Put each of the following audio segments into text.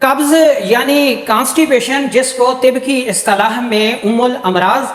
कब्ज़ यानी कॉन्स्टिपेशन, जिसको तिब की इस्तिलाह में उम्मुल अमराज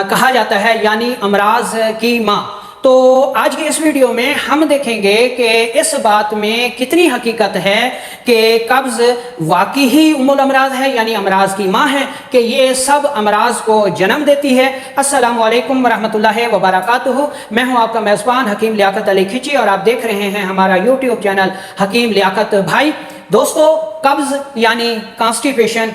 कहा जाता है, यानी अमराज की माँ। तो आज की इस वीडियो में हम देखेंगे कि इस बात में कितनी हकीकत है कि कब्ज़ वाकई ही उम्मुल अमराज है, यानी अमराज की माँ है, कि ये सब अमराज को जन्म देती है। अस्सलामु अलैकुम वरहमतुल्लाहि वबरकातुहू। मैं हूँ आपका मेज़बान हकीम लियाकत अली खिची और आप देख रहे हैं हमारा यूट्यूब चैनल हकीम लियाकत भाई। दोस्तों, कब्ज़ यानी कॉन्स्टिपेशन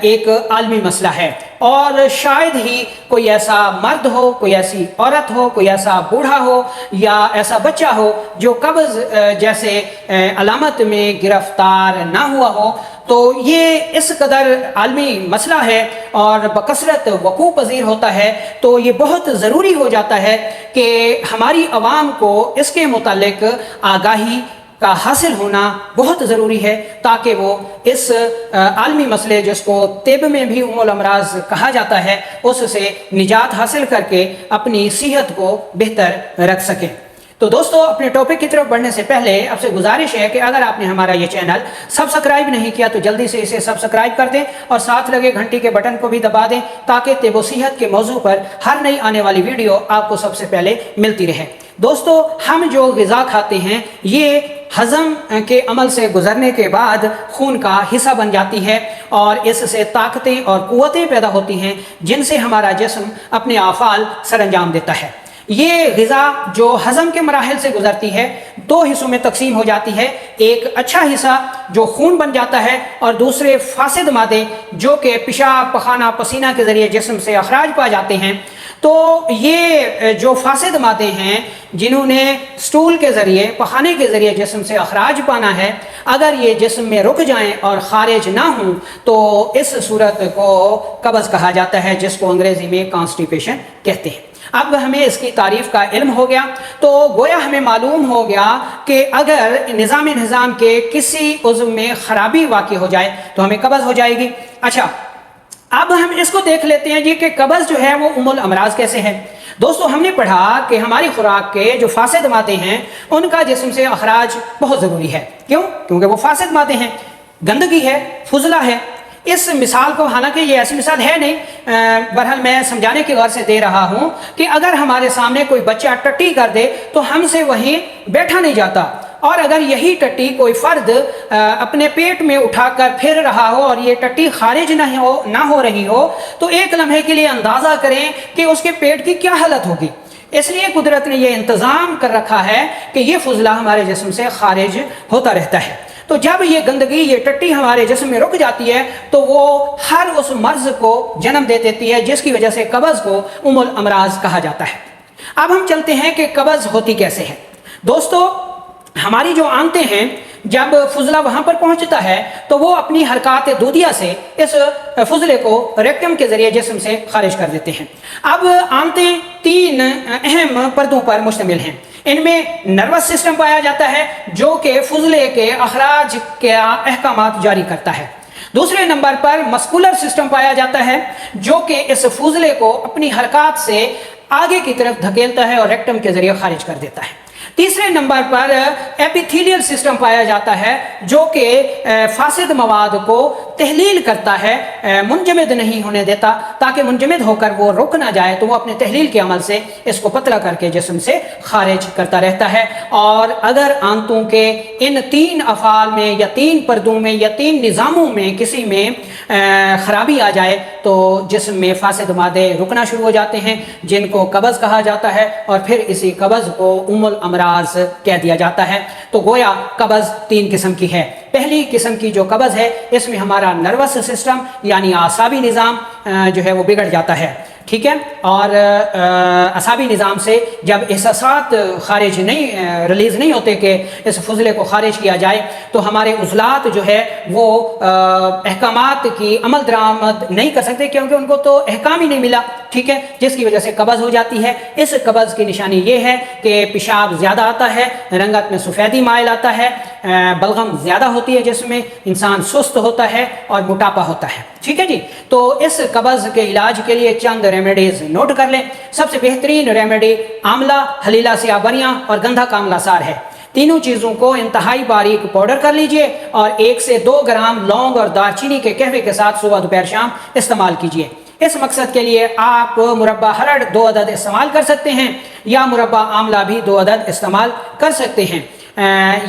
एक आलमी मसला है और शायद ही कोई ऐसा मर्द हो, कोई ऐसी औरत हो, कोई ऐसा बूढ़ा हो या ऐसा बच्चा हो जो कब्ज़ जैसे अलामत में गिरफ्तार ना हुआ हो। तो ये इस कदर आलमी मसला है और बकसरत वक़ू पज़ीर होता है, तो ये बहुत ज़रूरी हो जाता है कि हमारी आवाम को इसके मुतालिक आगाही का हासिल होना बहुत ज़रूरी है, ताकि वो इस आलमी मसले, जिसको तिब में भी उम्मुल अमराज कहा जाता है, उससे निजात हासिल करके अपनी सेहत को बेहतर रख सकें। तो दोस्तों, अपने टॉपिक की तरफ बढ़ने से पहले आपसे गुजारिश है कि अगर आपने हमारा ये चैनल सब्सक्राइब नहीं किया तो जल्दी से इसे सब्सक्राइब कर दें और साथ लगे घंटी के बटन को भी दबा दें, ताकि तिब व सेहत के मौजू पर हर नई आने वाली वीडियो आपको सबसे पहले मिलती रहे। दोस्तों, हम जो ग़िज़ा खाते हैं ये हज़म के अमल से गुजरने के बाद खून का हिस्सा बन जाती है और इससे ताकतें और क़ुव्वतें पैदा होती हैं, जिनसे हमारा जिस्म अपने आफ़ाल सरअंजाम देता है। ये ग़िज़ा जो हज़म के मराहिल से गुजरती है, दो हिस्सों में तकसीम हो जाती है। एक अच्छा हिस्सा जो खून बन जाता है और दूसरे फासिद मादे जो कि पेशाब, पखाना, पसीना के ज़रिए जिस्म से अखराज पा जाते हैं। तो ये जो फासिद मादे हैं जिन्होंने स्टूल के ज़रिए, पखाने के ज़रिए जिस्म से अखराज पाना है, अगर ये जिस्म में रुक जाएं और ख़ारिज ना हों तो इस सूरत को कब्ज़ कहा जाता है, जिसको अंग्रेज़ी में कॉन्स्टिपेशन कहते हैं। अब हमें इसकी तारीफ़ का इल्म हो गया तो गोया हमें मालूम हो गया कि अगर निज़ाम के किसी उज़्व में ख़राबी वाक़ई हो जाए तो हमें कब्ज़ हो जाएगी। अच्छा, अब हम इसको देख लेते हैं जी कि कब्ज़ जो है वो उम्मुल अमराज कैसे है। दोस्तों, हमने पढ़ा कि हमारी खुराक के जो फासिद मादे हैं उनका जिस्म से अखराज बहुत ज़रूरी है। क्यों? क्योंकि वो फासिद मादे हैं, गंदगी है, फुजला है। इस मिसाल को, हालांकि ये ऐसी मिसाल है नहीं, बहरहाल मैं समझाने की गौर से दे रहा हूँ कि अगर हमारे सामने कोई बच्चा टट्टी कर दे तो हमसे वहीं बैठा नहीं जाता, और अगर यही टट्टी कोई फ़र्द अपने पेट में उठाकर फिर रहा हो और ये टट्टी खारिज ना हो रही हो तो एक लम्हे के लिए अंदाज़ा करें कि उसके पेट की क्या हालत होगी। इसलिए कुदरत ने यह इंतज़ाम कर रखा है कि ये फुजला हमारे जिस्म से खारिज होता रहता है। तो जब ये गंदगी, ये टट्टी हमारे जिस्म में रुक जाती है तो वो हर उस मर्ज़ को जन्म दे देती है, जिसकी वजह से कब्ज़ को उम्मुल अमराज कहा जाता है। अब हम चलते हैं कि कब्ज़ होती कैसे है। दोस्तों, हमारी जो आंतें हैं, जब फुजला वहाँ पर पहुँचता है तो वो अपनी हरकत दूधिया से इस फुजले को रेक्टम के ज़रिए जिस्म से खारिज कर देते हैं। अब आंतें तीन अहम पर्दों पर मुश्तमिल हैं। इनमें नर्वस सिस्टम पाया जाता है जो कि फुजले के अखराज के अहकामात जारी करता है। दूसरे नंबर पर मस्कुलर सिस्टम पाया जाता है जो कि इस फुजले को अपनी हरकत से आगे की तरफ धकेलता है और रेक्टम के ज़रिए खारिज कर देता है। तीसरे नंबर पर एपिथेलियल सिस्टम पाया जाता है जो कि फासिद मवाद को तहलील करता है, मुंजमद नहीं होने देता, ताकि मुंजमद होकर वो रुक ना जाए, तो वो अपने तहलील के अमल से इसको पतला करके जिस्म से खारिज करता रहता है। और अगर आंतों के इन तीन अफ़ाल में या तीन पर्दों में या तीन निज़ामों में किसी में ख़राबी आ जाए तो जिस्म में फासिद मादे रुकना शुरू हो जाते हैं, जिनको कब्ज़ कहा जाता है, और फिर इसी कब्ज़ को उम्मुल अमराज कह दिया जाता है। तो गोया कब्ज़ तीन किस्म की है। पहली किस्म की जो कब्ज़ है, इसमें हमारा नर्वस सिस्टम यानी आसाबी निज़ाम जो है वो बिगड़ जाता है, ठीक है। और असाबी निज़ाम से जब एहसासात खारिज नहीं, रिलीज़ नहीं होते कि इस फुजले को खारिज किया जाए, तो हमारे उज़लात जो है वो अहकामात की अमल दरामद नहीं कर सकते, क्योंकि उनको तो अहकाम ही नहीं मिला, ठीक है, जिसकी वजह से कब्ज़ हो जाती है। इस कब्ज़ की निशानी ये है कि पेशाब ज़्यादा आता है, रंगत में सफ़ेदी माइल आता है, बलगम ज़्यादा होती है, जिसमें इंसान सुस्त होता है और मोटापा होता है, ठीक है जी। तो इस कब्ज़ के इलाज के लिए चंद रेमेडीज़ नोट कर लें। सबसे बेहतरीन रेमेडी आंवला, हलीला सियाबरियाँ और गंधा कामला सार है। तीनों चीज़ों को इंतहाई बारीक पाउडर कर लीजिए और 1 से 2 ग्राम लौंग और दालचीनी के कहवे के साथ सुबह दोपहर शाम इस्तेमाल कीजिए। इस मकसद के लिए आप मुरब्बा हरड़ 2 अदद इस्तेमाल कर सकते हैं या मुरब्बा आमला भी 2 अदद इस्तेमाल कर सकते हैं।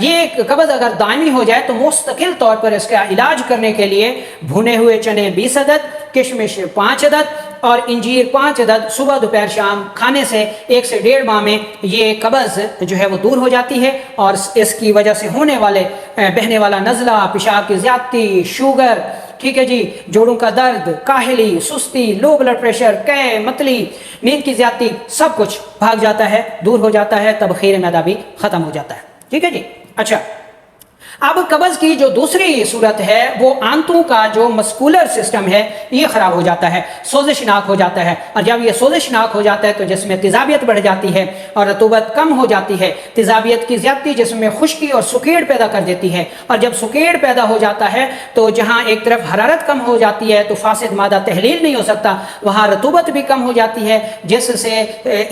ये कब्ज़ अगर दायमी हो जाए तो मुस्तकिल तौर पर इसका इलाज करने के लिए भुने हुए चने 20 अदद, किशमिश 5 अदद और इंजीर 5 अदद सुबह दोपहर शाम खाने से 1 से 1.5 माह में ये कब्ज़ जो है वो दूर हो जाती है और इसकी वजह से होने वाले बहने वाला नज़ला, पेशाब की ज़्यादती, शुगर, ठीक है जी, जोड़ों का दर्द, काहली, सुस्ती, लो ब्लड प्रेशर, कै, मतली, नींद की ज़्यादती, सब कुछ भाग जाता है, दूर हो जाता है, तबखीर मैदा भी ख़त्म हो जाता है। ठीक है जी। अच्छा, अब कब्ज़ की जो दूसरी सूरत है वो आंतों का जो मस्कुलर सिस्टम है ये ख़राब हो जाता है, सोजिशनाक हो जाता है और जब ये सोजिशनाक हो जाता है तो जिसमें तेज़ाबियत बढ़ जाती है और रतूबत कम हो जाती है। तेज़ाबियत की ज़्यादती जिसमें खुश्की और सुकेड़ पैदा कर देती है और जब सुकेड़ पैदा हो जाता है तो जहाँ एक तरफ हरारत कम हो जाती है तो फासिद मादा तहलील नहीं हो सकता, वहाँ रतूबत भी कम हो जाती है जिससे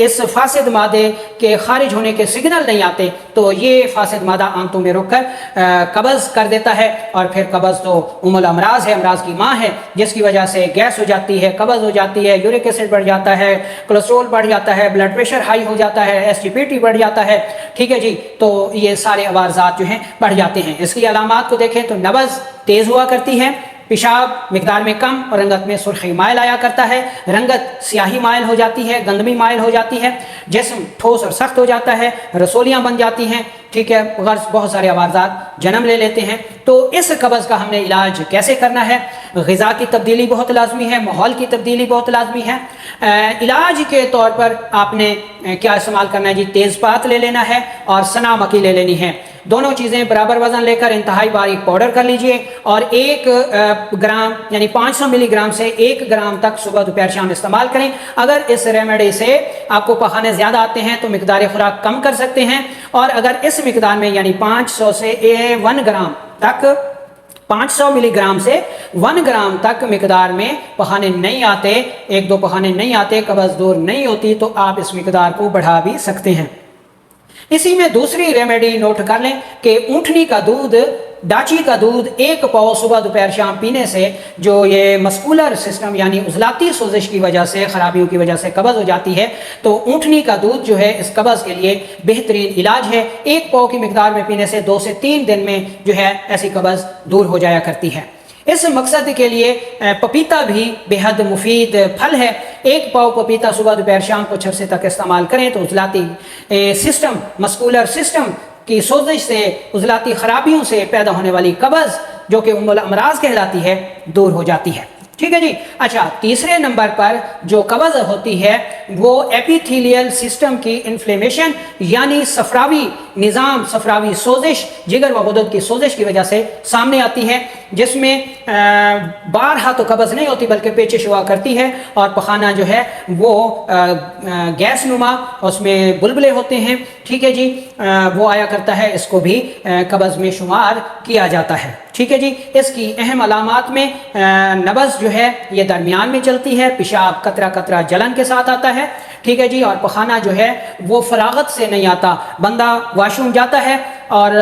इस फासिद मादे के खारिज होने के सिग्नल नहीं आते, तो ये फासिद मादा आंतों में रुक कर कब्ज़ कर देता है और फिर कब्ज़ तो उम्मुल अमराज है, अमराज की माँ है, जिसकी वजह से गैस हो जाती है, कब्ज़ हो जाती है, यूरिक एसिड बढ़ जाता है, कोलेस्ट्रॉल बढ़ जाता है, ब्लड प्रेशर हाई हो जाता है, एसजीपीटी बढ़ जाता है। ठीक है जी, तो ये सारे अवारजात जो हैं बढ़ जाते हैं। इसकी अलामात को देखें तो नब्ज़ तेज़ हुआ करती है, पेशाब मिकदार में कम और रंगत में सुर्खी माइल आया करता है, रंगत स्याही माइल हो जाती है, गंदमी माइल हो जाती है, जिस्म ठोस और सख्त हो जाता है, रसोलियाँ बन जाती हैं। ठीक है, गर्ज बहुत सारे अवारजात जन्म ले लेते हैं। तो इस कब्ज़ का हमने इलाज कैसे करना है? ग़िज़ा की तब्दीली बहुत लाजमी है, माहौल की तब्दीली बहुत लाजमी है। इलाज के तौर पर आपने क्या इस्तेमाल करना है जी? तेज़पात ले लेना है और सना मक्की ले लेनी है। दोनों चीज़ें बराबर वज़न लेकर इंतहाई बारीक पाउडर कर लीजिए और 1 ग्राम यानी 500 मिलीग्राम से 1 ग्राम तक सुबह दोपहर शाम इस्तेमाल करें। अगर इस रेमेडी से आपको पखाने ज़्यादा आते हैं तो मिकदार खुराक कम कर सकते हैं और अगर इस मिकदार में यानी 500 से 1 ग्राम तक 500 मिलीग्राम से 1 ग्राम तक मिकदार में पखाने नहीं आते, 1-2 पखाने नहीं आते, कब्ज़ दूर नहीं होती, तो आप इस मिकदार को बढ़ा भी सकते हैं। इसी में दूसरी रेमेडी नोट कर लें कि ऊँटनी का दूध, डाची का दूध 1 पाव सुबह दोपहर शाम पीने से जो ये मस्कुलर सिस्टम यानी उजलाती सोजिश की वजह से, खराबियों की वजह से कब्ज़ हो जाती है, तो ऊँटनी का दूध जो है इस कब्ज़ के लिए बेहतरीन इलाज है। 1 पाव की मिकदार में पीने से 2 से 3 दिन में जो है ऐसी कब्ज़ दूर हो जाया करती है। इस मकसद के लिए पपीता भी बेहद मुफीद फल है। 1 पाव पपीता सुबह दोपहर शाम कुछ अरसे तक इस्तेमाल करें तो उजलाती सिस्टम, मस्कुलर सिस्टम की सोजिश से, उजलाती खराबियों से पैदा होने वाली कब्ज़ जो कि उम्मुल अमराज कहलाती है, दूर हो जाती है। ठीक है जी। अच्छा, तीसरे नंबर पर जो कब्ज़ होती है वो एपिथेलियल सिस्टम की इन्फ्लेमेशन यानी सफरावी निज़ाम, सफरावी सोजिश, जिगर व गुदद की सोजिश की वजह से सामने आती है, जिसमें बारहा तो कब्ज़ नहीं होती बल्कि पेचिश हुआ करती है और पखाना जो है वो गैस नुमा, उसमें बुलबुले होते हैं। ठीक है जी, वो आया करता है, इसको भी कब्ज़ में शुमार किया जाता है। ठीक है जी। इसकी अहम अलामात में नब्ज़ जो है ये दरमियान में चलती है, पेशाब कतरा कतरा जलन के साथ आता है। ठीक है जी, और पखाना जो है वो फरागत से नहीं आता। बंदा वाशरूम जाता है और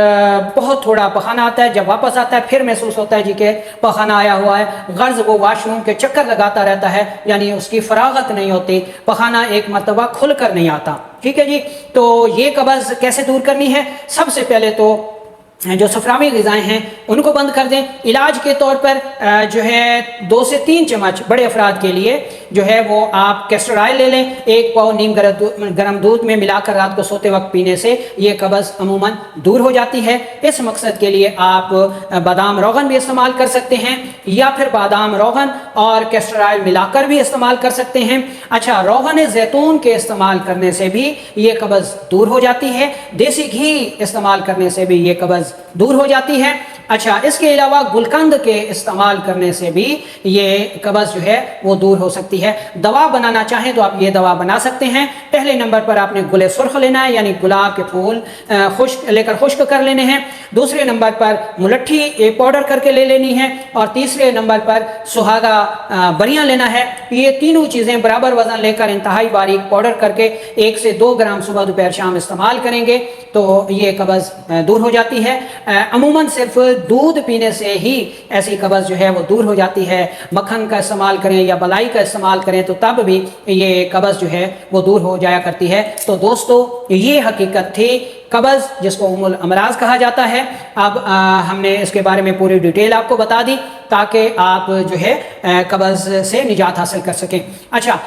बहुत थोड़ा पखाना आता है, जब वापस आता है फिर महसूस होता है जी कि पखाना आया हुआ है, गर्ज वो वाशरूम के चक्कर लगाता रहता है, यानी उसकी फरागत नहीं होती, पखाना एक मरतबा खुल कर नहीं आता। ठीक है जी। तो ये कब्ज़ कैसे दूर करनी है? सबसे पहले तो जो सफरावी ग़िज़ाएँ हैं उनको बंद कर दें। इलाज के तौर पर जो है 2 से 3 चम्मच बड़े अफराद के लिए जो है वो आप कैस्टर ऑयल ले लें, 1 पाव नीम गर्म दूध में मिलाकर रात को सोते वक्त पीने से ये कब्ज़ अमूमन दूर हो जाती है। इस मकसद के लिए आप बादाम रोगन भी इस्तेमाल कर सकते हैं या फिर बादाम रोगन और कैस्टर ऑयल मिलाकर भी इस्तेमाल कर सकते हैं। अच्छा, रोगन ज़ैतून के इस्तेमाल करने से भी ये कब्ज़ दूर हो जाती है। देसी घी इस्तेमाल करने से भी ये कब्ज़ दूर हो जाती है। अच्छा, इसके अलावा गुलकंद के इस्तेमाल करने से भी ये कब्ज़ जो है वो दूर हो सकती है। दवा बनाना चाहें तो आप ये दवा बना सकते हैं। पहले नंबर पर आपने गुले सुर्ख लेना है, यानी गुलाब के फूल खुश्क कर लेने हैं। दूसरे नंबर पर मुलट्ठी पाउडर करके ले लेनी है, और तीसरे नंबर पर सुहागा बरियां लेना है। ये तीनों चीज़ें बराबर वजन लेकर इंतहाई बारीक पाउडर करके 1 से 2 ग्राम सुबह दोपहर शाम इस्तेमाल करेंगे तो ये कब्ज़ दूर हो जाती है। अमूमन सिर्फ दूध पीने से ही ऐसी कब्ज़ जो है वो दूर हो जाती है। मक्खन का इस्तेमाल करें या मलाई का इस्तेमाल करें तो तब भी ये कब्ज़ जो है वो दूर हो जाया करती है। तो दोस्तों, ये हकीकत थी कब्ज़, जिसको उम्मुल अमराज कहा जाता है। अब हमने इसके बारे में पूरी डिटेल आपको बता दी ताकि आप जो है कब्ज़ से निजात हासिल कर सकें। अच्छा,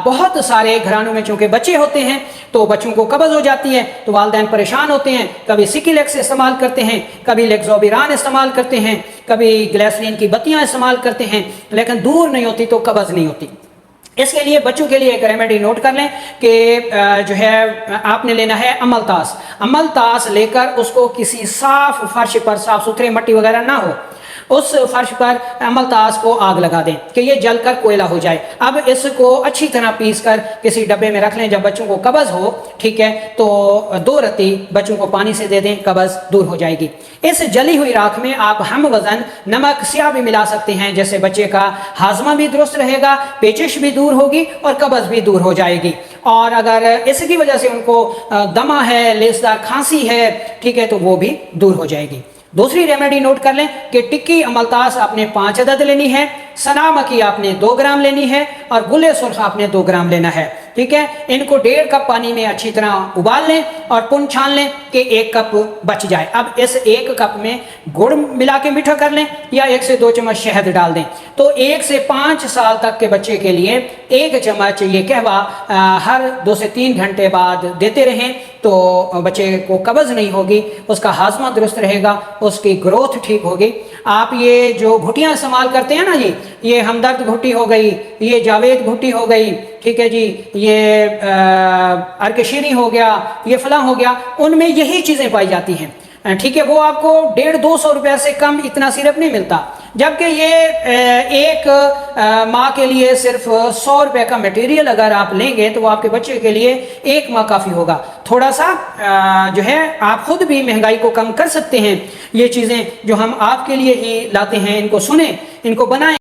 बहुत सारे घरानों में चूँकि बच्चे होते हैं तो बच्चों को कब्ज़ हो जाती है तो वालिदैन परेशान होते हैं। कभी सिकिलेक्स इस्तेमाल करते हैं, कभी लेक्सोबिरान इस्तेमाल करते हैं, कभी ग्लिसरीन की बत्तियाँ इस्तेमाल करते हैं, लेकिन दूर नहीं होती तो कब्ज़ नहीं होती। इसके लिए बच्चों के लिए एक रेमेडी नोट कर लें कि जो है आपने लेना है अमलतास। अमलतास लेकर उसको किसी साफ फर्श पर, साफ सुथरे मट्टी वगैरह ना हो, उस फर्श पर अमलतास को आग लगा दें कि ये जलकर कोयला हो जाए। अब इसको अच्छी तरह पीस कर किसी डब्बे में रख लें। जब बच्चों को कब्ज़ हो, ठीक है, तो 2 रत्ती बच्चों को पानी से दे दें, कब्ज़ दूर हो जाएगी। इस जली हुई राख में आप हम वज़न नमक स्याह भी मिला सकते हैं, जैसे बच्चे का हाजमा भी दुरुस्त रहेगा, पेचिश भी दूर होगी और कब्ज़ भी दूर हो जाएगी। और अगर इसकी वजह से उनको दमा है, लेसदार खांसी है, ठीक है, तो वो भी दूर हो जाएगी। दूसरी रेमेडी नोट कर लें कि टिक्की अमलतास आपने 5 अदद लेनी है, सना मक्खी आपने 2 ग्राम लेनी है, और गुले सुर्ख आपने 2 ग्राम लेना है। ठीक है, इनको 1.5 कप पानी में अच्छी तरह उबाल लें और पुन छान लें कि 1 कप बच जाए। अब इस 1 कप में गुड़ मिला के मीठा कर लें या 1 से 2 चम्मच शहद डाल दें। तो 1 से 5 साल तक के बच्चे के लिए 1 चम्मच ये कहवा हर 2 से 3 घंटे बाद देते रहें तो बच्चे को कब्ज़ नहीं होगी, उसका हाजमा दुरुस्त रहेगा, उसकी ग्रोथ ठीक होगी। आप ये जो घुटियाँ इस्तेमाल करते हैं ना जी, ये हमदर्द घुट्टी हो गई, ये जावेद घुट्टी हो गई, ठीक है जी, ये अर्कशीरी हो गया, ये फलां हो गया, उनमें यही चीज़ें पाई जाती हैं। ठीक है, वो आपको 150-200 रुपये से कम इतना सिरप नहीं मिलता, जबकि ये एक माँ के लिए सिर्फ 100 रुपये का मटेरियल अगर आप लेंगे तो वो आपके बच्चे के लिए 1 माह काफ़ी होगा। थोड़ा सा जो है आप खुद भी महंगाई को कम कर सकते हैं। ये चीज़ें जो हम आपके लिए ही लाते हैं, इनको सुने, इनको बनाएं।